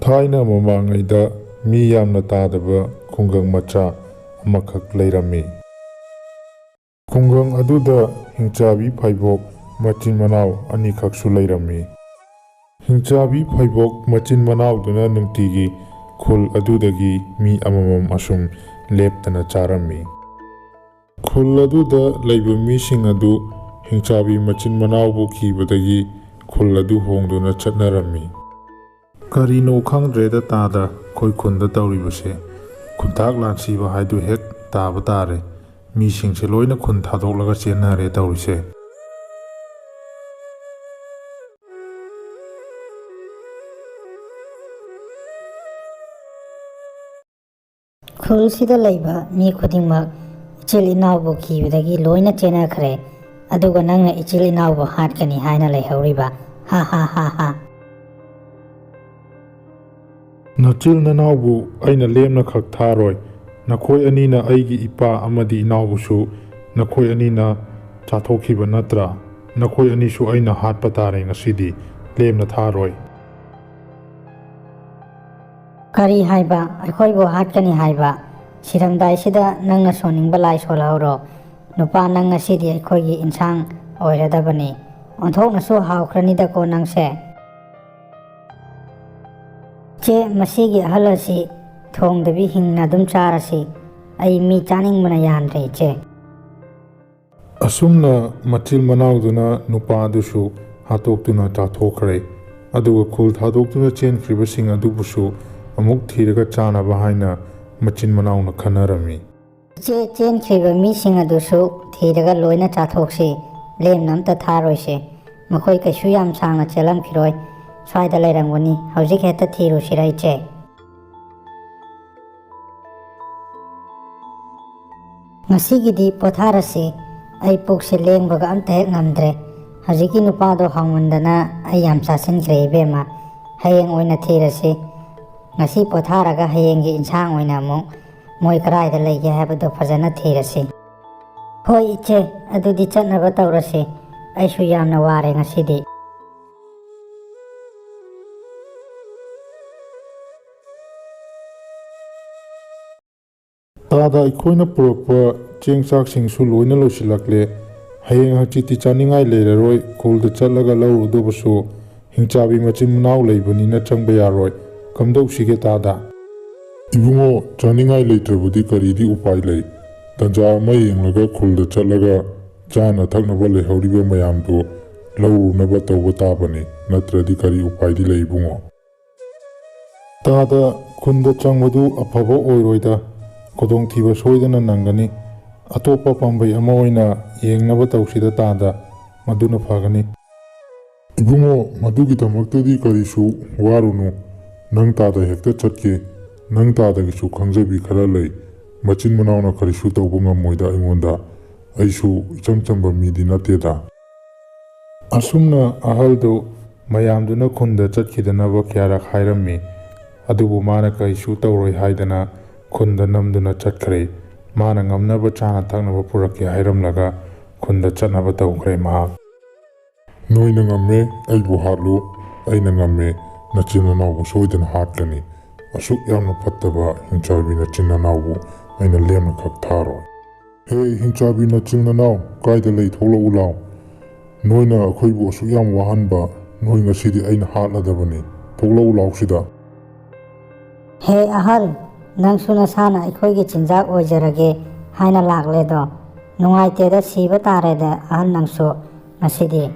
ꯊꯥꯏꯅ ꯃꯃꯥꯡꯉꯩꯗ ꯃꯤ ꯌꯥꯝꯅ ꯇꯥꯗꯕ ꯈꯨꯡꯒꯪ ꯃꯆꯥ ꯑꯃꯈꯛ ꯂꯩꯔꯝꯃꯤ꯫ ꯈꯨꯡꯒꯪ ꯑꯗꯨꯗ ꯍꯤꯡꯆꯥꯕꯤ ꯐꯩꯕꯣꯛ ꯃꯆꯤꯟ ꯃꯅꯥꯎ ꯑꯅꯤꯈꯛꯁꯨ ꯂꯩꯔꯝꯃꯤ꯫ ꯍꯤꯡꯆꯥꯕꯤ ꯐꯩꯕꯣꯛ ꯃꯆꯤꯟ ꯃꯅꯥꯎꯗꯨꯅ ꯅꯨꯡꯇꯤꯒꯤ ꯈꯨꯜ ꯑꯗꯨꯗꯒꯤ ꯃꯤ ꯑꯃꯃꯝ ꯑꯁꯨꯝ ꯂꯦꯞꯇꯅ ꯆꯥꯔꯝꯃꯤ꯫ ꯈꯨꯜ ꯑꯗꯨꯗ ꯂꯩꯕ ꯃꯤꯁꯤꯡ ꯑꯗꯨ ꯍꯤꯡꯆꯥꯕꯤ ꯃꯆꯤꯟ ꯃꯅꯥꯎꯕꯨ ꯀꯤꯕꯗꯒꯤ ꯈꯨꯜ ꯑꯗꯨ ꯍꯣꯡꯗꯨꯅ ꯆꯠꯅꯔꯝꯃꯤ꯫ ꯀꯔꯤꯅꯣ ꯈꯪꯗ꯭ꯔꯦꯗ ꯇꯥꯗ ꯑꯩꯈꯣꯏ ꯈꯨꯟꯗ ꯇꯧꯔꯤꯕꯁꯦ, ꯈꯨꯟꯊꯥꯛ ꯂꯥꯟꯁꯤꯕ ꯍꯥꯏꯗꯨ ꯍꯦꯛ ꯇꯥꯕ ꯇꯥꯔꯦ꯫ ꯃꯤꯁꯤꯡꯁꯦ ꯂꯣꯏꯅ ꯈꯨꯟ ꯊꯥꯗꯣꯛꯂꯒ ꯆꯦꯟꯅꯔꯦ ꯇꯧꯔꯤꯁꯦ꯫ ꯈꯨꯜꯁꯤꯗ ꯂꯩꯕ ꯃꯤ ꯈꯨꯗꯤꯡꯃꯛ ꯏꯆꯤꯜ ꯏꯅꯥꯎꯕꯨ ꯀꯤꯕꯗꯒꯤ ꯂꯣꯏꯅ ꯆꯦꯟꯅꯈ꯭ꯔꯦ, ꯑꯗꯨꯒ ꯅꯪꯅ ꯏꯆꯤꯜ ꯏꯅꯥꯎꯕꯨ ꯍꯥꯠꯀꯅꯤ ꯍꯥꯏꯅ ꯂꯩꯍꯧꯔꯤꯕ, ꯍꯥ ꯍꯥ ꯍꯥ ꯍꯥ꯫ ꯅꯆꯤꯜ ꯅꯅꯥꯎꯕꯨ ꯑꯩꯅ ꯂꯦꯝꯅ ꯈꯛ ꯊꯥꯔꯣꯏ꯫ ꯅꯈꯣꯏ ꯑꯅꯤꯅ ꯑꯩꯒꯤ ꯏꯄꯥ ꯑꯃꯗꯤ ꯏꯅꯥꯎꯕꯨꯁꯨ ꯅꯈꯣꯏ ꯑꯅꯤꯅ ꯆꯥꯊꯣꯛꯈꯤꯕ ꯅꯠꯇ꯭ꯔꯥ? ꯅꯈꯣꯏ ꯑꯅꯤꯁꯨ ꯑꯩꯅ ꯍꯥꯠꯄ ꯇꯥꯔꯦ ꯉꯁꯤꯗꯤ, ꯂꯦꯝꯅ ꯊꯥꯔꯣꯏ꯫ ꯀꯔꯤ ꯍꯥꯏꯕ? ꯑꯩꯈꯣꯏꯕꯨ ꯍꯥꯠꯀꯅꯤ ꯍꯥꯏꯕ? ꯁꯤꯔꯝꯗꯥꯏꯁꯤꯗ ꯅꯪꯅ ꯁꯣꯟꯅꯤꯡꯕ ꯂꯥꯏ ꯁꯣꯜꯍꯧꯔꯣ꯫ ꯅꯨꯄꯥ, ꯅꯪ ꯉꯁꯤꯗꯤ ꯑꯩꯈꯣꯏꯒꯤ ꯏꯟꯁꯥꯡ ꯑꯣꯏꯔꯗꯕꯅꯤ꯫ ꯑꯣꯟꯊꯣꯛꯅꯁꯨ ꯍꯥꯎꯈ꯭ꯔꯅꯤꯗꯀꯣ ꯅꯪꯁꯦ꯫ ꯆꯦ, ꯃꯁꯤꯒꯤ ꯑꯍꯜ ꯑꯁꯤ ꯊꯣꯡꯗꯕꯤ ꯍꯤꯡꯅ ꯑꯗꯨꯝ ꯆꯥꯔꯁꯤ꯫ ꯑꯩ ꯃꯤ ꯆꯥꯅꯤꯡꯕꯅ ꯌꯥꯟꯗ꯭ꯔꯦ ꯏꯆꯦ꯫ ꯑꯁꯨꯝꯅ ꯃꯆꯤꯜ ꯃꯅꯥꯎꯗꯨꯅ ꯅꯨꯄꯥꯗꯨꯁꯨ ꯍꯥꯠꯇꯣꯛꯇꯨꯅ ꯆꯥꯊꯣꯛꯈ꯭ꯔꯦ, ꯑꯗꯨꯒ ꯈꯨꯜ ꯊꯥꯗꯣꯛꯇꯨꯅ ꯆꯦꯟꯈ꯭ꯔꯤꯕꯁꯤꯡ ꯑꯗꯨꯕꯨꯁꯨ ꯑꯃꯨꯛ ꯊꯤꯔꯒ ꯆꯥꯅꯕ ꯍꯥꯏꯅ ꯃꯆꯤꯟ ꯃꯅꯥꯎꯅ ꯈꯟꯅꯔꯝꯃꯤ꯫ ꯏꯆꯦ, ꯆꯦꯟꯈ꯭ꯔꯤꯕ ꯃꯤꯁꯤꯡ ꯑꯗꯨꯁꯨ ꯊꯤꯔꯒ ꯂꯣꯏꯅ ꯆꯥꯊꯣꯛꯁꯤ, ꯂꯦꯝꯅ ꯑꯝꯇ ꯊꯥꯔꯣꯏꯁꯦ꯫ ꯃꯈꯣꯏ ꯀꯩꯁꯨ ꯌꯥꯝ ꯁꯥꯡꯅ ꯆꯦꯜꯂꯝꯈꯤꯔꯣꯏ, ꯁ꯭ꯋꯥꯏꯗ ꯂꯩꯔꯝꯒꯅꯤ꯫ ꯍꯧꯖꯤꯛ ꯍꯦꯛꯇ ꯊꯤꯔꯨꯁꯤꯔ ꯏꯆꯦ? ꯉꯁꯤꯒꯤꯗꯤ ꯄꯣꯊꯥꯔꯁꯤ꯫ ꯑꯩ ꯄꯨꯛꯁꯦ ꯂꯦꯡꯕꯒ ꯑꯝꯇ ꯍꯦꯛ ꯉꯝꯗ꯭ꯔꯦ꯫ ꯍꯧꯖꯤꯛꯀꯤ ꯅꯨꯄꯥꯗꯣ ꯍꯥꯎꯃꯟꯗꯅ ꯑꯩ ꯌꯥꯝ ꯆꯥꯁꯤꯟꯈ꯭ꯔꯦ ꯏꯕꯦꯝꯃ꯫ ꯍꯌꯦꯡ ꯑꯣꯏꯅ ꯊꯤꯔꯁꯤ꯫ ꯉꯁꯤ ꯄꯣꯊꯥꯔꯒ ꯍꯌꯦꯡꯒꯤ ꯏꯟꯁꯥꯡ ꯑꯣꯏꯅ ꯑꯃꯨꯛ ꯃꯣꯏ ꯀꯗꯥꯏꯗ ꯂꯩꯒꯦ ꯍꯥꯏꯕꯗꯣ ꯐꯖꯅ ꯊꯤꯔꯁꯤ꯫ ꯍꯣꯏ ꯏꯆꯦ, ꯑꯗꯨꯗꯤ ꯆꯠꯅꯕ ꯇꯧꯔꯁꯤ꯫ ꯑꯩꯁꯨ ꯌꯥꯝꯅ ꯋꯥꯔꯦ ꯉꯁꯤꯗꯤ꯫ ꯇꯥꯗ, ꯑꯩꯈꯣꯏꯅ ꯄꯨꯔꯛꯄ ꯆꯦꯡ ꯆꯥꯛꯁꯤꯡꯁꯨ ꯂꯣꯏꯅ ꯂꯣꯏꯁꯤꯜꯂꯛꯂꯦ꯫ ꯍꯌꯦꯡ ꯍꯪꯆꯤꯠꯇꯤ ꯆꯥꯅꯤꯡꯉꯥꯏ ꯂꯩꯔꯔꯣꯏ꯫ ꯈꯨꯜꯗ ꯆꯠꯂꯒ ꯂꯧꯔꯨꯗꯨꯕꯁꯨ ꯍꯤꯡꯆꯥꯕꯤ ꯃꯆꯤꯟ ꯃꯅꯥꯎ ꯂꯩꯕꯅꯤꯅ ꯆꯪꯕ ꯌꯥꯔꯣꯏ꯫ ꯀꯝꯗꯧꯁꯤꯒꯦ ꯇꯥꯗ? ꯏꯕꯨꯡꯉꯣ, ꯆꯥꯅꯤꯡꯉꯥꯏ ꯂꯩꯇ꯭ꯔꯕꯗꯤ ꯀꯔꯤꯗꯤ ꯎꯄꯥꯏ ꯂꯩ? ꯇꯟꯖꯥ ꯑꯃ ꯌꯦꯡꯂꯒ ꯈꯨꯜꯗ ꯆꯠꯂꯒ ꯆꯥꯅ ꯊꯛꯅꯕ ꯂꯩꯍꯧꯔꯤꯕ ꯃꯌꯥꯝꯗꯨ ꯂꯧꯔꯨꯅꯕ ꯇꯧꯕ ꯇꯥꯕꯅꯤ, ꯅꯠꯇ꯭ꯔꯗꯤ ꯀꯔꯤ ꯎꯄꯥꯏꯗꯤ ꯂꯩ ꯏꯕꯨꯡꯉꯣ? ꯇꯥꯗ, ꯈꯨꯟꯗ ꯆꯪꯕꯗꯨ ꯑꯐꯕ ꯑꯣꯏꯔꯣꯏꯗ, ꯈꯨꯗꯣꯡꯊꯤꯕ ꯁꯣꯏꯗꯅ ꯅꯪꯒꯅꯤ꯫ ꯑꯇꯣꯞꯄ ꯄꯥꯝꯕꯩ ꯑꯃ ꯑꯣꯏꯅ ꯌꯦꯡꯅꯕ ꯇꯧꯁꯤꯗ ꯇꯥꯗ, ꯃꯗꯨꯅ ꯐꯒꯅꯤ꯫ ꯏꯕꯨꯡꯉꯣ, ꯃꯗꯨꯒꯤꯗꯃꯛꯇꯗꯤ ꯀꯔꯤꯁꯨ ꯋꯥꯔꯨꯅꯨ꯫ ꯅꯪ ꯇꯥꯗ ꯍꯦꯛꯇ ꯆꯠꯀꯦ꯫ ꯅꯪ ꯇꯥꯗꯒꯤꯁꯨ ꯈꯪꯖꯕꯤ ꯈꯔ ꯂꯩ꯫ ꯃꯆꯤꯟ ꯃꯅꯥꯎꯅ ꯀꯔꯤꯁꯨ ꯇꯧꯕ ꯉꯝꯃꯣꯏꯗ ꯑꯩꯉꯣꯟꯗ꯫ ꯑꯩꯁꯨ ꯏꯆꯝ ꯆꯝꯕ ꯃꯤꯗꯤ ꯅꯠꯇꯦꯗ꯫ ꯑꯁꯨꯝꯅ ꯑꯍꯜꯗꯨ ꯃꯌꯥꯝꯗꯨꯅ ꯈꯨꯟꯗ ꯆꯠꯈꯤꯗꯅꯕ ꯀꯌꯥꯔꯛ ꯍꯥꯏꯔꯝꯃꯤ, ꯑꯗꯨꯕꯨ ꯃꯥꯅ ꯀꯔꯤꯁꯨ ꯇꯧꯔꯣꯏ ꯍꯥꯏꯗꯅ ꯈꯨꯟꯗ ꯅꯝꯗꯨꯅ ꯆꯠꯈ꯭ꯔꯦ꯫ ꯃꯥꯅ ꯉꯝꯅꯕ ꯆꯥꯅ ꯊꯛꯅꯕ ꯄꯨꯔꯛꯀꯦ ꯍꯥꯏꯔꯝꯂꯒ ꯈꯨꯟꯗ ꯆꯠꯅꯕ ꯇꯧꯈ꯭ꯔꯦ ꯃꯍꯥꯛ꯫ ꯅꯣꯏꯅ ꯉꯝꯃꯦ ꯑꯩꯕꯨ ꯍꯥꯠꯂꯨ, ꯑꯩꯅ ꯉꯝꯃꯦ ꯅꯆꯤꯟ ꯅꯅꯥꯎꯕꯨ ꯁꯣꯏꯗꯅ ꯍꯥꯠꯀꯅꯤ꯫ ꯑꯁꯨꯛ ꯌꯥꯝꯅ ꯐꯠꯇꯕ ꯍꯤꯡꯆꯥꯕꯤ ꯅꯆꯤꯟ ꯅꯅꯥꯎꯕꯨ ꯑꯩꯅ ꯂꯦꯝꯅ ꯈꯛ ꯊꯥꯔꯣꯏ꯫ ꯍꯦ ꯍꯤꯡꯆꯥꯕꯤ ꯅꯆꯤꯟ ꯅꯅꯥꯎ, ꯀꯥꯏꯗ ꯂꯩ? ꯊꯣꯛꯂꯛꯎ ꯂꯥꯎ꯫ ꯅꯣꯏꯅ ꯑꯩꯈꯣꯏꯕꯨ ꯑꯁꯨꯛ ꯌꯥꯝ ꯋꯥꯍꯟꯕ, ꯅꯣꯏ ꯉꯁꯤꯗꯤ ꯑꯩꯅ ꯍꯥꯠꯂꯗꯕꯅꯤ꯫ ꯊꯣꯛꯂꯛꯎ ꯂꯥꯎ ꯁꯤꯗ꯫ ꯍꯦ ꯑꯍꯜ, ꯅꯪꯁꯨ ꯅꯁꯥꯅ ꯑꯩꯈꯣꯏꯒꯤ ꯆꯤꯟꯖꯥꯛ ꯑꯣꯏꯖꯔꯒꯦ ꯍꯥꯏꯅ ꯂꯥꯛꯂꯦꯗꯣ꯫ ꯅꯨꯡꯉꯥꯏꯇꯦꯗ, ꯁꯤꯕ ꯇꯥꯔꯦꯗ ꯑꯍꯜ ꯅꯪꯁꯨ ꯉꯁꯤꯗꯤ꯫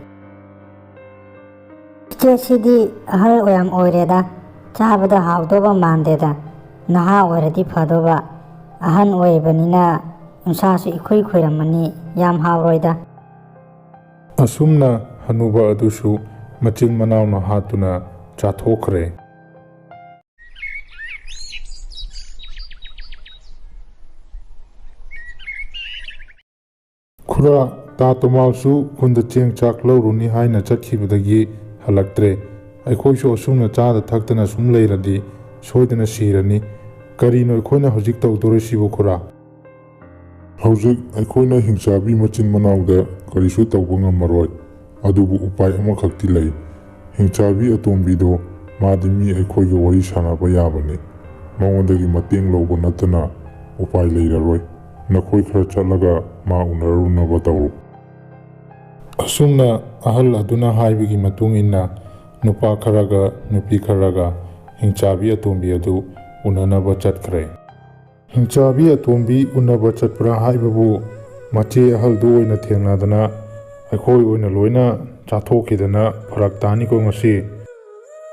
ꯏꯆꯦꯁꯤꯗꯤ ꯑꯍꯜ ꯌꯥꯝ ꯑꯣꯏꯔꯦꯗ, ꯆꯥꯕꯗ ꯍꯥꯎꯗꯧꯕ ꯃꯥꯟꯗꯦꯗ꯫ ꯅꯍꯥ ꯑꯣꯏꯔꯗꯤ ꯐꯗꯧꯕ, ꯑꯍꯟ ꯑꯣꯏꯕꯅꯤꯅ ꯎꯟꯁꯥꯁꯨ ꯏꯈꯨꯏ ꯈꯨꯏꯔꯝꯃꯅꯤ, ꯌꯥꯝ ꯍꯥꯎꯔꯣꯏꯗ꯫ ꯑꯁꯨꯝꯅ ꯍꯅꯨꯕ ꯑꯗꯨꯁꯨ ꯃꯆꯤꯟ ꯃꯅꯥꯎꯅ ꯍꯥꯠꯇꯨꯅ ꯆꯥꯊꯣꯛꯈ꯭ꯔꯦ꯫ ꯈꯨꯔꯥ, ꯇꯥ ꯇꯣꯃꯥꯜꯁꯨ ꯈꯨꯟꯗ ꯆꯦꯡ ꯆꯥꯛ ꯂꯧꯔꯨꯅꯤ ꯍꯥꯏꯅ ꯆꯠꯈꯤꯕꯗꯒꯤ ꯍꯜꯂꯛꯇ꯭ꯔꯦ꯫ ꯑꯩꯈꯣꯏꯁꯨ ꯑꯁꯨꯝꯅ ꯆꯥꯗ ꯊꯛꯇꯅ ꯁꯨꯝ ꯂꯩꯔꯗꯤ ꯁꯣꯏꯗꯅ ꯁꯤꯔꯅꯤ꯫ ꯀꯔꯤꯅꯣ ꯑꯩꯈꯣꯏꯅ ꯍꯧꯖꯤꯛ ꯇꯧꯗꯣꯔꯤꯁꯤꯕꯨ ꯈꯨꯔꯥ? ꯍꯧꯖꯤꯛ ꯑꯩꯈꯣꯏꯅ ꯍꯤꯡꯆꯥꯕꯤ ꯃꯆꯤꯟ ꯃꯅꯥꯎꯗ ꯀꯔꯤꯁꯨ ꯇꯧꯕ ꯉꯝꯃꯔꯣꯏ, ꯑꯗꯨꯕꯨ ꯎꯄꯥꯏ ꯑꯃꯈꯛꯇꯤ ꯂꯩ꯫ ꯍꯤꯡꯆꯥꯕꯤ ꯑꯇꯣꯝꯕꯤꯗꯣ ꯃꯥꯗꯤ ꯃꯤ ꯑꯩꯈꯣꯏꯒ ꯋꯥꯔꯤ ꯁꯥꯟꯅꯕ ꯌꯥꯕꯅꯤ, ꯃꯉꯣꯟꯗꯒꯤ ꯃꯇꯦꯡ ꯂꯧꯕ ꯅꯠꯇꯅ ꯎꯄꯥꯏ ꯂꯩꯔꯔꯣꯏ꯫ ꯅꯈꯣꯏ ꯈꯔ ꯆꯠꯂꯒ ꯃꯥ ꯎꯅꯔꯨꯅꯕ ꯇꯧꯔꯨ꯫ ꯑꯁꯨꯝꯅ ꯑꯍꯜ ꯑꯗꯨꯅ ꯍꯥꯏꯕꯒꯤ ꯃꯇꯨꯡ ꯏꯟꯅ ꯅꯨꯄꯥ ꯈꯔꯒ ꯅꯨꯄꯤ ꯈꯔꯒ ꯍꯤꯡꯆꯥꯕꯤ ꯑꯇꯣꯝꯕꯤ ꯑꯗꯨ ꯎꯅꯅꯕ ꯆꯠꯈ꯭ꯔꯦ꯫ ꯍꯤꯡꯆꯥꯕꯤ ꯑꯇꯣꯝꯕꯤ ꯎꯅꯕ ꯆꯠꯄ꯭ꯔꯥ ꯍꯥꯏꯕꯕꯨ ꯃꯆꯦ ꯑꯍꯜꯗꯨ ꯑꯣꯏꯅ ꯊꯦꯡꯅꯗꯅ ꯑꯩꯈꯣꯏ ꯑꯣꯏꯅ ꯂꯣꯏꯅ ꯆꯥꯊꯣꯛꯈꯤꯗꯅ ꯐꯔꯛ ꯇꯥꯅꯤꯀꯣ ꯉꯁꯤ꯫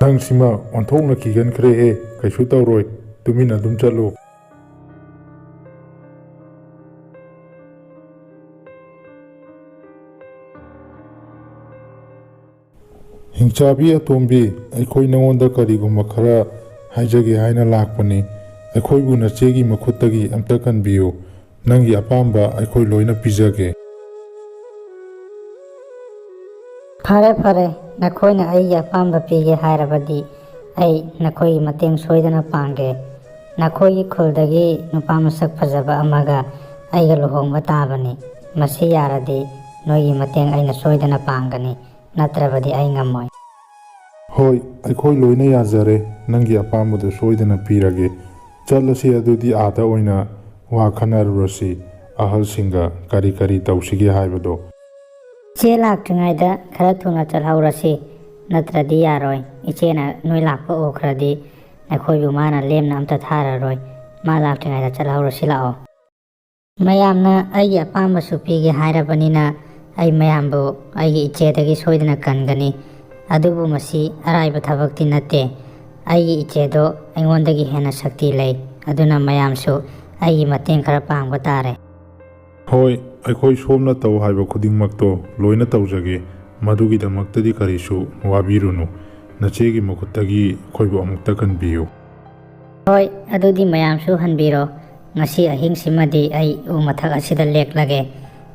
ꯅꯪꯁꯤꯃ ꯑꯣꯟꯊꯣꯛꯅ ꯀꯤꯒꯟꯈ꯭ꯔꯦꯍꯦ, ꯀꯩꯁꯨ ꯇꯧꯔꯣꯏ, ꯇꯨꯃꯤꯟꯅ ꯑꯗꯨꯝ ꯆꯠꯂꯨ꯫ ꯍꯤꯡꯆꯥꯕꯤ ꯑꯇꯣꯝꯕꯤ, ꯑꯩꯈꯣꯏ ꯅꯉꯣꯟꯗ ꯀꯔꯤꯒꯨꯝꯕ ꯈꯔ ꯍꯥꯏꯖꯒꯦ ꯍꯥꯏꯅ ꯂꯥꯛꯄꯅꯤ꯫ ꯑꯩꯈꯣꯏꯕꯨ ꯅꯆꯦꯒꯤ ꯃꯈꯨꯠꯇꯒꯤ ꯑꯝꯇ ꯀꯟꯕꯤꯌꯨ, ꯅꯪꯒꯤ ꯑꯄꯥꯝꯕ ꯑꯩꯈꯣꯏ ꯂꯣꯏꯅ ꯄꯤꯖꯒꯦ꯫ ꯐꯔꯦ ꯐꯔꯦ, ꯅꯈꯣꯏꯅ ꯑꯩꯒꯤ ꯑꯄꯥꯝꯕ ꯄꯤꯒꯦ ꯍꯥꯏꯔꯕꯗꯤ ꯑꯩ ꯅꯈꯣꯏꯒꯤ ꯃꯇꯦꯡ ꯁꯣꯏꯗꯅ ꯄꯥꯡꯒꯦ꯫ ꯅꯈꯣꯏꯒꯤ ꯈꯨꯜꯗꯒꯤ ꯅꯨꯄꯥ ꯃꯁꯛ ꯐꯖꯕ ꯑꯃꯒ ꯑꯩꯒ ꯂꯨꯍꯣꯡꯕ ꯇꯥꯕꯅꯤ꯫ ꯃꯁꯤ ꯌꯥꯔꯗꯤ ꯅꯣꯏꯒꯤ ꯃꯇꯦꯡ ꯑꯩꯅ ꯁꯣꯏꯗꯅ ꯄꯥꯡꯒꯅꯤ, ꯅꯠꯇ꯭ꯔꯕꯗꯤ ꯑꯩ ꯉꯝꯃꯣꯏ꯫ ꯍꯣꯏ, ꯑꯩꯈꯣꯏ ꯂꯣꯏꯅ ꯌꯥꯖꯔꯦ, ꯅꯪꯒꯤ ꯑꯄꯥꯝꯕꯗꯨ ꯁꯣꯏꯗꯅ ꯄꯤꯔꯒꯦ꯫ ꯆꯠꯂꯁꯤ ꯑꯗꯨꯗꯤ ꯑꯥꯗ ꯑꯣꯏꯅ ꯋꯥ ꯈꯟꯅꯔꯨꯔꯁꯤ, ꯑꯍꯜꯁꯤꯡꯒ ꯀꯔꯤ ꯀꯔꯤ ꯇꯧꯁꯤꯒꯦ ꯍꯥꯏꯕꯗꯣ꯫ ꯏꯆꯦ ꯂꯥꯛꯇ꯭ꯔꯤꯉꯩꯗ ꯈꯔ ꯊꯨꯅ ꯆꯠꯍꯧꯔꯁꯤ, ꯅꯠꯇ꯭ꯔꯗꯤ ꯌꯥꯔꯣꯏ꯫ ꯏꯆꯦꯅ ꯅꯣꯏ ꯂꯥꯛꯄ ꯎꯈ꯭ꯔꯗꯤ ꯑꯩꯈꯣꯏꯕꯨ ꯃꯥꯅ ꯂꯦꯝꯅ ꯑꯝꯇ ꯊꯥꯔꯔꯣꯏ꯫ ꯃꯥ ꯂꯥꯛꯇ꯭ꯔꯤꯉꯩꯗ ꯆꯠꯍꯧꯔꯁꯤ, ꯂꯥꯛꯑꯣ꯫ ꯃꯌꯥꯝꯅ ꯑꯩꯒꯤ ꯑꯄꯥꯝꯕꯁꯨ ꯄꯤꯒꯦ ꯍꯥꯏꯔꯕꯅꯤꯅ ꯑꯩ ꯃꯌꯥꯝꯕꯨ ꯑꯩꯒꯤ ꯏꯆꯦꯗꯒꯤ ꯁꯣꯏꯗꯅ ꯀꯟꯒꯅꯤ꯫ ꯑꯗꯨꯕꯨ ꯃꯁꯤ ꯑꯔꯥꯏꯕ ꯊꯕꯛꯇꯤ ꯅꯠꯇꯦ꯫ ꯑꯩꯒꯤ ꯏꯆꯦꯗꯣ ꯑꯩꯉꯣꯟꯗꯒꯤ ꯍꯦꯟꯅ ꯁꯛꯇꯤ ꯂꯩ, ꯑꯗꯨꯅ ꯃꯌꯥꯝꯁꯨ ꯑꯩꯒꯤ ꯃꯇꯦꯡ ꯈꯔ ꯄꯥꯡꯕ ꯇꯥꯔꯦ꯫ ꯍꯣꯏ, ꯑꯩꯈꯣꯏ ꯁꯣꯝꯅ ꯇꯧ ꯍꯥꯏꯕ ꯈꯨꯗꯤꯡꯃꯛꯇꯣ ꯂꯣꯏꯅ ꯇꯧꯖꯒꯦ, ꯃꯗꯨꯒꯤꯗꯃꯛꯇꯗꯤ ꯀꯔꯤꯁꯨ ꯋꯥꯕꯤꯔꯨꯅꯨ꯫ ꯅꯆꯦꯒꯤ ꯃꯈꯨꯠꯇꯒꯤ ꯑꯩꯈꯣꯏꯕꯨ ꯑꯃꯨꯛꯇ ꯀꯟꯕꯤꯌꯨ꯫ ꯍꯣꯏ, ꯑꯗꯨꯗꯤ ꯃꯌꯥꯝꯁꯨ ꯍꯟꯕꯤꯔꯣ꯫ ꯉꯁꯤ ꯑꯍꯤꯡꯁꯤꯃꯗꯤ ꯑꯩ ꯎ ꯃꯊꯛ ꯑꯁꯤꯗ ꯂꯦꯛꯂꯒꯦ꯫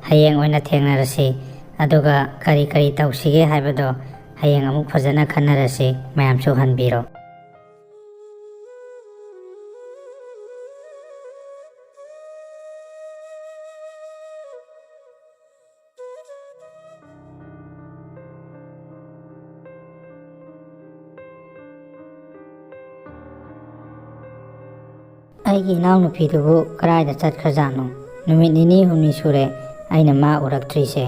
ꯍꯌꯦꯡ ꯑꯣꯏꯅ ꯊꯦꯡꯅꯔꯁꯤ, ꯑꯗꯨꯒ ꯀꯔꯤ ꯀꯔꯤ ꯇꯧꯁꯤꯒꯦ ꯍꯥꯏꯕꯗꯣ ꯍꯌꯦꯡ ꯑꯃꯨꯛ ꯐꯖꯅ ꯈꯟꯅꯔꯁꯤ꯫ ꯃꯌꯥꯝꯁꯨ ꯍꯟꯕꯤꯔꯣ꯫ ꯑꯩꯒꯤ ꯏꯅꯥꯎꯅꯨꯄꯤꯗꯨꯕꯨ ꯀꯗꯥꯏꯗ ꯆꯠꯈ꯭ꯔꯖꯥꯠꯅꯣ? ꯅꯨꯃꯤꯠ ꯅꯤꯅꯤ ꯍꯨꯝꯅꯤ ꯁꯨꯔꯦ ꯑꯩꯅ ꯃꯥ ꯎꯔꯛꯇ꯭ꯔꯤꯁꯦ꯫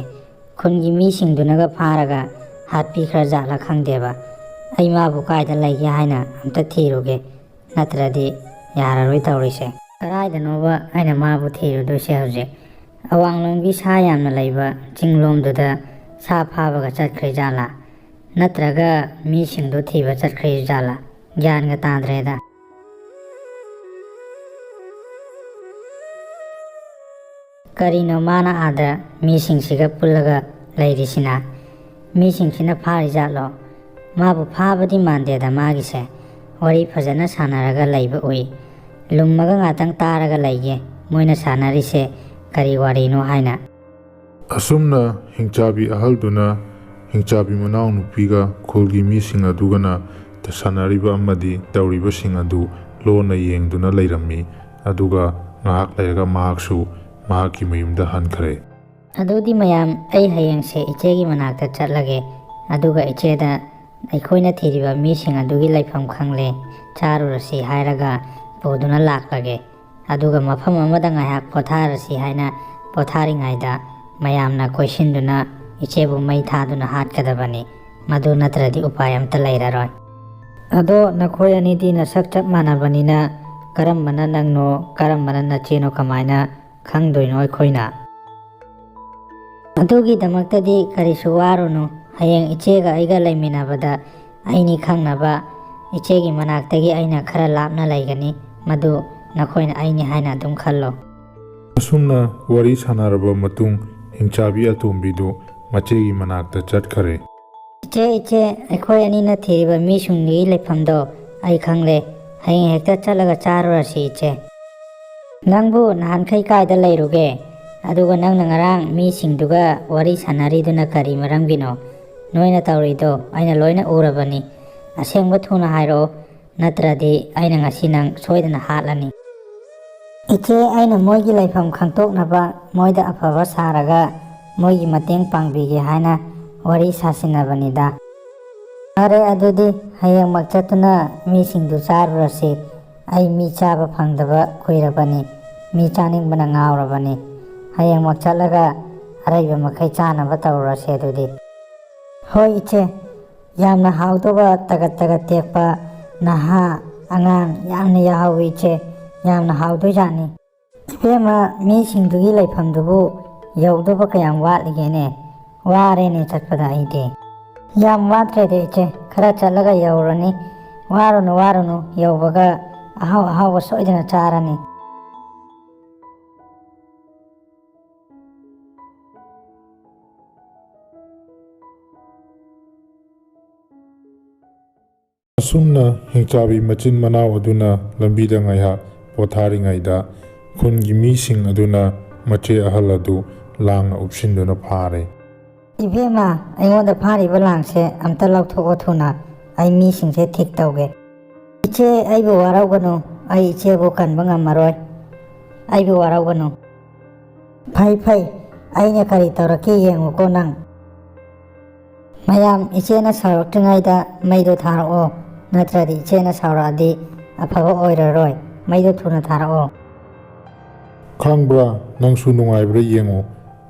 ꯈꯨꯟꯒꯤ ꯃꯤꯁꯤꯡꯗꯨꯅꯒ ꯐꯥꯔꯒ ꯍꯥꯠꯄꯤꯈ꯭ꯔꯖꯥꯠꯂ ꯈꯪꯗꯦꯕ꯫ ꯑꯩ ꯃꯥꯕꯨ ꯀꯥꯏꯗ ꯂꯩꯒꯦ ꯍꯥꯏꯅ ꯑꯝꯇ ꯊꯤꯔꯨꯒꯦ, ꯅꯠꯇ꯭ꯔꯗꯤ ꯌꯥꯔꯔꯣꯏ ꯇꯧꯔꯤꯁꯦ꯫ ꯀꯗꯥꯏꯗꯅꯣꯕ ꯑꯩꯅ ꯃꯥꯕꯨ ꯊꯤꯔꯨꯗꯣꯏꯁꯦ ꯍꯧꯖꯤꯛ? ꯑꯋꯥꯡꯂꯣꯝꯒꯤ ꯁꯥ ꯌꯥꯝꯅ ꯂꯩꯕ ꯆꯤꯡꯂꯣꯝꯗꯨꯗ ꯁꯥ ꯐꯥꯕꯒ ꯆꯠꯈ꯭ꯔꯤꯖꯥꯠꯂꯥ? ꯅꯠꯇ꯭ꯔꯒ ꯃꯤꯁꯤꯡꯗꯣ ꯊꯤꯕ ꯆꯠꯈ꯭ꯔꯤꯖꯥꯠꯂꯥ? ꯒ꯭ꯌꯥꯟꯒ ꯇꯥꯗ꯭ꯔꯦꯗ꯫ ꯀꯔꯤꯅꯣ ꯃꯥꯅ ꯑꯥꯗ ꯃꯤꯁꯤꯡꯁꯤꯒ ꯄꯨꯜꯂꯒ ꯂꯩꯔꯤꯁꯤꯅ? ꯃꯤꯁꯤꯡꯁꯤꯅ ꯐꯥꯔꯤꯖꯥꯠꯂꯣ? ꯃꯥꯕꯨ ꯐꯥꯕꯗꯤ ꯃꯥꯟꯗꯦꯗ ꯃꯥꯒꯤꯁꯦ꯫ ꯋꯥꯔꯤ ꯐꯖꯅ ꯁꯥꯟꯅꯔꯒ ꯂꯩꯕ ꯎꯏ꯫ ꯂꯨꯝꯃꯒ ꯉꯥꯛꯇꯪ ꯇꯥꯔꯒ ꯂꯩꯒꯦ, ꯃꯣꯏꯅ ꯁꯥꯟꯅꯔꯤꯁꯦ ꯀꯔꯤ ꯋꯥꯔꯤꯅꯣ ꯍꯥꯏꯅ꯫ ꯑꯁꯨꯝꯅ ꯍꯤꯡꯆꯥꯕꯤ ꯑꯍꯜꯗꯨꯅ ꯍꯤꯡꯆꯥꯕꯤ ꯃꯅꯥꯎꯅꯨꯄꯤꯒ ꯈꯨꯜꯒꯤ ꯃꯤꯁꯤꯡ ꯑꯗꯨꯒꯅ ꯁꯥꯟꯅꯔꯤꯕ ꯑꯃꯗꯤ ꯇꯧꯔꯤꯕꯁꯤꯡ ꯑꯗꯨ ꯂꯣꯟꯅ ꯌꯦꯡꯗꯨꯅ ꯂꯩꯔꯝꯃꯤ꯫ ꯑꯗꯨꯒ ꯉꯥꯏꯍꯥꯛ ꯂꯩꯔꯒ ꯃꯍꯥꯛꯁꯨ ꯃꯍꯥꯛꯀꯤ ꯃꯌꯨꯝꯗ ꯍꯟꯈ꯭ꯔꯦ꯫ ꯑꯗꯨꯗꯤ ꯃꯌꯥꯝ, ꯑꯩ ꯍꯌꯦꯡꯁꯦ ꯏꯆꯦꯒꯤ ꯃꯅꯥꯛꯇ ꯆꯠꯂꯒꯦ, ꯑꯗꯨꯒ ꯏꯆꯦꯗ ꯑꯩꯈꯣꯏꯅ ꯊꯤꯔꯤꯕ ꯃꯤꯁꯤꯡ ꯑꯗꯨꯒꯤ ꯂꯩꯐꯝ ꯈꯪꯂꯦ, ꯆꯥꯔꯨꯔꯁꯤ ꯍꯥꯏꯔꯒ ꯄꯨꯗꯨꯅ ꯂꯥꯛꯂꯒꯦ꯫ ꯑꯗꯨꯒ ꯃꯐꯝ ꯑꯃꯗ ꯉꯥꯏꯍꯥꯛ ꯄꯣꯊꯥꯔꯁꯤ ꯍꯥꯏꯅ ꯄꯣꯊꯥꯔꯤꯉꯩꯗ ꯃꯌꯥꯝꯅ ꯀꯣꯏꯁꯤꯟꯗꯨꯅ ꯏꯆꯦꯕꯨ ꯃꯩ ꯊꯥꯗꯨꯅ ꯍꯥꯠꯀꯗꯕꯅꯤ꯫ ꯃꯗꯨ ꯅꯠꯇ꯭ꯔꯗꯤ ꯎꯄꯥꯏ ꯑꯝꯇ ꯂꯩꯔꯔꯣꯏ꯫ ꯑꯗꯣ ꯅꯈꯣꯏ ꯑꯅꯤꯗꯤ ꯅꯁꯛ ꯆꯞ ꯃꯥꯟꯅꯕꯅꯤꯅ ꯀꯔꯝꯕꯅ ꯅꯪꯅꯣ ꯀꯔꯝꯕꯅ ꯅꯆꯦꯅꯣ ꯀꯃꯥꯏꯅ ꯈꯪꯗꯣꯏꯅꯣ ꯑꯩꯈꯣꯏꯅ? ꯑꯗꯨꯒꯤꯗꯃꯛꯇꯗꯤ ꯀꯔꯤꯁꯨ ꯋꯥꯔꯨꯅꯨ꯫ ꯍꯌꯦꯡ ꯏꯆꯦꯒ ꯑꯩꯒ ꯂꯩꯃꯤꯟꯅꯕꯗ ꯑꯩꯅꯤ ꯈꯪꯅꯕ ꯏꯆꯦꯒꯤ ꯃꯅꯥꯛꯇꯒꯤ ꯑꯩꯅ ꯈꯔ ꯂꯥꯞꯅ ꯂꯩꯒꯅꯤ, ꯃꯗꯨ ꯅꯈꯣꯏꯅ ꯑꯩꯅꯤ ꯍꯥꯏꯅ ꯑꯗꯨꯝ ꯈꯜꯂꯣ꯫ ꯑꯁꯨꯝꯅ ꯋꯥꯔꯤ ꯁꯥꯟꯅꯔꯕ ꯃꯇꯨꯡ ꯍꯤꯡꯆꯥꯕꯤ ꯑꯇꯣꯝꯕꯤꯗꯨ ꯃꯆꯦꯒꯤ ꯃꯅꯥꯛꯇ ꯆꯠꯈꯔꯦ꯫ ꯏꯆꯦ, ꯑꯩꯈꯣꯏ ꯑꯅꯤꯅ ꯊꯤꯔꯤꯕ ꯃꯤꯁꯤꯡꯒꯤ ꯂꯩꯐꯝꯗꯣ ꯑꯩ ꯈꯪꯂꯦ꯫ ꯍꯌꯦꯡ ꯍꯦꯛꯇ ꯆꯠꯂꯒ ꯆꯥꯔꯨꯔꯁꯤ ꯏꯆꯦ꯫ ꯅꯪꯕꯨ ꯅꯍꯥꯟꯈꯩ ꯀꯥꯏꯗ ꯂꯩꯔꯨꯒꯦ? ꯑꯗꯨꯒ ꯅꯪꯅ ꯉꯔꯥꯡ ꯃꯤꯁꯤꯡꯗꯨꯒ ꯋꯥꯔꯤ ꯁꯥꯟꯅꯔꯤꯗꯨꯅ ꯀꯔꯤ ꯃꯔꯝꯒꯤꯅೋ? ꯅꯣꯏꯅ ꯇꯧꯔꯤꯗꯣ ꯑꯩꯅ ꯂꯣꯏꯅ ꯎꯔꯕꯅꯤ꯫ ꯑꯁꯦꯡꯕ ꯊꯨꯅ ꯍꯥꯏꯔꯛꯑꯣ, ꯅꯠꯇ꯭ꯔꯗꯤ ꯑꯩꯅ ꯉꯁꯤ ꯅꯪ ꯁꯣꯏꯗꯅ ꯍꯥꯠꯂꯅꯤ꯫ ꯏꯆꯦ, ꯑꯩꯅ ꯃꯣꯏꯒꯤ ꯂꯩꯐꯝ ꯈꯪꯇꯣꯛꯅꯕ ꯃꯣꯏꯗ ꯑꯐꯕ ꯁꯥꯔꯒ ꯃꯣꯏꯒꯤ ꯃꯇꯦꯡ ꯄꯥꯡꯕꯤꯒꯦ ꯍꯥꯏꯅ ꯋꯥꯔꯤ ꯁꯥꯁꯤꯟꯅꯕꯅꯤꯗ꯫ ꯐꯔꯦ ꯑꯗꯨꯗꯤ ꯍꯌꯦꯡꯃꯛ ꯆꯠꯇꯨꯅ ꯃꯤꯁꯤꯡꯗꯨ ꯆꯥꯔꯨꯔꯁꯤ. ꯑꯩ ꯃꯤ ꯆꯥꯕ ꯐꯪꯗꯕ ꯀꯨꯏꯔꯕꯅꯤ. ꯃꯤ ꯆꯥꯅꯤꯡꯕꯅ ꯉꯥꯎꯔꯕꯅꯤ. ꯍꯌꯦꯡꯃꯛ ꯆꯠꯂꯒ ꯑꯔꯩꯕ ꯃꯈꯩ ꯆꯥꯅꯕ ꯇꯧꯔꯨꯔꯁꯤ ꯑꯗꯨꯗꯤ. ꯍꯣꯏ ꯏꯆꯦ, ꯌꯥꯝꯅ ꯍꯥꯎꯗꯧꯕ ꯇꯒꯠ ꯇꯒꯠ ꯇꯦꯛꯄ ꯅꯍꯥ ꯑꯉꯥꯡ ꯌꯥꯝꯅ ꯌꯥꯍꯧꯏ ꯏꯆꯦ. ꯌꯥꯝꯅ ꯍꯥꯎꯗꯣꯏꯖꯥꯠꯅꯤ. ꯏꯕꯦꯝꯃ, ꯃꯤꯁꯤꯡꯗꯨꯒꯤ ꯂꯩꯐꯝꯗꯨꯕꯨ ꯌꯧꯗꯧꯕ ꯀꯌꯥꯝ ꯋꯥꯠꯂꯤꯒꯦꯅꯦ? ꯋꯥꯔꯦꯅꯦ ꯆꯠꯄꯗ ꯑꯩꯗꯤ. ꯌꯥꯝ ꯋꯥꯠꯇ꯭ꯔꯦꯗ ꯏꯆꯦ, ꯈꯔ ꯆꯠꯂꯒ ꯌꯧꯔꯅꯤ. ꯋꯥꯔꯨꯅꯨ ꯋꯥꯔꯨꯅꯨ, ꯌꯧꯕꯒ ꯑꯍꯥꯎ ꯑꯍꯥꯎꯕ ꯁꯣꯏꯗꯅ ꯆꯥꯔꯅꯤ. ꯑꯁꯨꯝꯅ ꯍꯤꯡꯆꯥꯕꯤ ꯃꯆꯤꯟ ꯃꯅꯥꯎ ꯑꯗꯨꯅ ꯂꯝꯕꯤꯗ ꯉꯥꯏꯍꯥꯛ ꯄꯣꯊꯥꯔꯤꯉꯩꯗ ꯈꯨꯟꯒꯤ ꯃꯤꯁꯤꯡ ꯑꯗꯨꯅ ꯃꯆꯦ ꯑꯍꯜ ꯑꯗꯨ ꯂꯥꯡꯅ ꯎꯞꯁꯤꯟꯗꯨꯅ ꯐꯥꯔꯦ. ꯏꯕꯦꯝꯃ, ꯑꯩꯉꯣꯟꯗ ꯐꯥꯔꯤꯕ ꯂꯥꯡꯁꯦ ꯑꯝꯇ ꯂꯧꯊꯣꯛꯑꯣ ꯊꯨꯅ. ꯑꯩ ꯃꯤꯁꯤꯡꯁꯦ ꯊꯤꯛ ꯇꯧꯒꯦ. ꯏꯆꯦ, ꯑꯩꯕꯨ ꯋꯥꯔꯧꯒꯅꯨ. ꯑꯩ ꯏꯆꯦꯕꯨ ꯀꯟꯕ ꯉꯝꯃꯔꯣꯏ. ꯑꯩꯕꯨ ꯋꯥꯔꯧꯒꯅꯨ. ꯐꯩ ꯐꯩ, ꯑꯩꯅ ꯀꯔꯤ ꯇꯧꯔꯛꯀꯦ ꯌꯦꯡꯉꯨꯀꯣ ꯅꯪ. ꯃꯌꯥꯝ, ꯏꯆꯦꯅ ꯁꯥꯎꯔꯛꯇ꯭ꯔꯤꯉꯩꯗ ꯃꯩꯗꯣ ꯊꯥꯔꯛꯑꯣ. ꯅꯠꯇ꯭ꯔꯗꯤ ꯏꯆꯦꯅ ꯁꯥꯎꯔꯛꯑꯗꯤ ꯑꯐꯕ ꯑꯣꯏꯔꯔꯣꯏ. ꯃꯩꯗꯣ ꯊꯨꯅ ꯊꯥꯔꯛꯑꯣ. ꯈꯪꯕ꯭ꯔꯥ, ꯅꯪꯁꯨ ꯅꯨꯡꯉꯥꯏꯕ꯭ꯔꯥ ꯌꯦꯡꯉꯨ.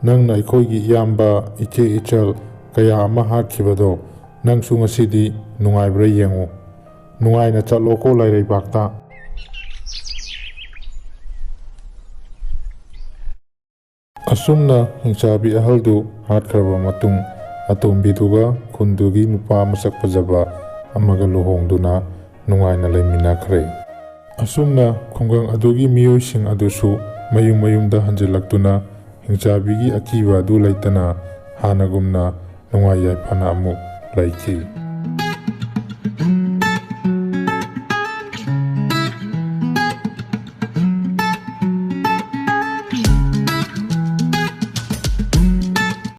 ꯅꯪꯅ ꯑꯩꯈꯣꯏꯒꯤ ꯏꯌꯥꯝꯕ ꯏꯆꯦ ꯏꯆꯜ ꯀꯌꯥ ꯑꯃ ꯍꯥꯠꯈꯤꯕꯗꯣ. ꯅꯪꯁꯨ ꯉꯁꯤꯗꯤ ꯅꯨꯡꯉꯥꯏꯕ꯭ꯔꯥ ꯌꯦꯡꯉꯨ. ꯅꯨꯡꯉꯥꯏꯅ ꯆꯠꯂꯣꯀꯣ ꯂꯩꯔꯩꯕꯥꯛꯇ. ꯑꯁꯨꯝꯅ ꯍꯤꯡꯆꯥꯕꯤ ꯑꯍꯜꯗꯨ ꯍꯥꯠꯈ꯭ꯔꯕ ꯃꯇꯨꯡ ꯑꯇꯣꯝꯕꯤꯗꯨꯒ ꯈꯨꯟꯗꯨꯒꯤ ꯅꯨꯄꯥ ꯃꯁꯛ ꯐꯖꯕ ꯑꯃꯒ ꯂꯨꯍꯣꯡꯗꯨꯅ ꯅꯨꯡꯉꯥꯏꯅ ꯂꯩꯃꯤꯟꯅꯈ꯭ꯔꯦ. ꯑꯁꯨꯝꯅ ꯈꯨꯡꯒꯪ ꯑꯗꯨꯒꯤ ꯃꯤꯑꯣꯏꯁꯤꯡ ꯑꯗꯨꯁꯨ ꯃꯌꯨꯝ ꯃꯌꯨꯝꯗ ꯍꯟꯖꯤꯜꯂꯛꯇꯨꯅ ꯍꯤꯡꯆꯥꯕꯤꯒꯤ ꯑꯀꯤꯕ ꯑꯗꯨ ꯂꯩꯇꯅ ꯍꯥꯟꯅꯒꯨꯝꯅ ꯅꯨꯡꯉꯥꯏ ꯌꯥꯏꯐꯅ ꯑꯃꯨꯛ ꯂꯩꯈꯤ꯫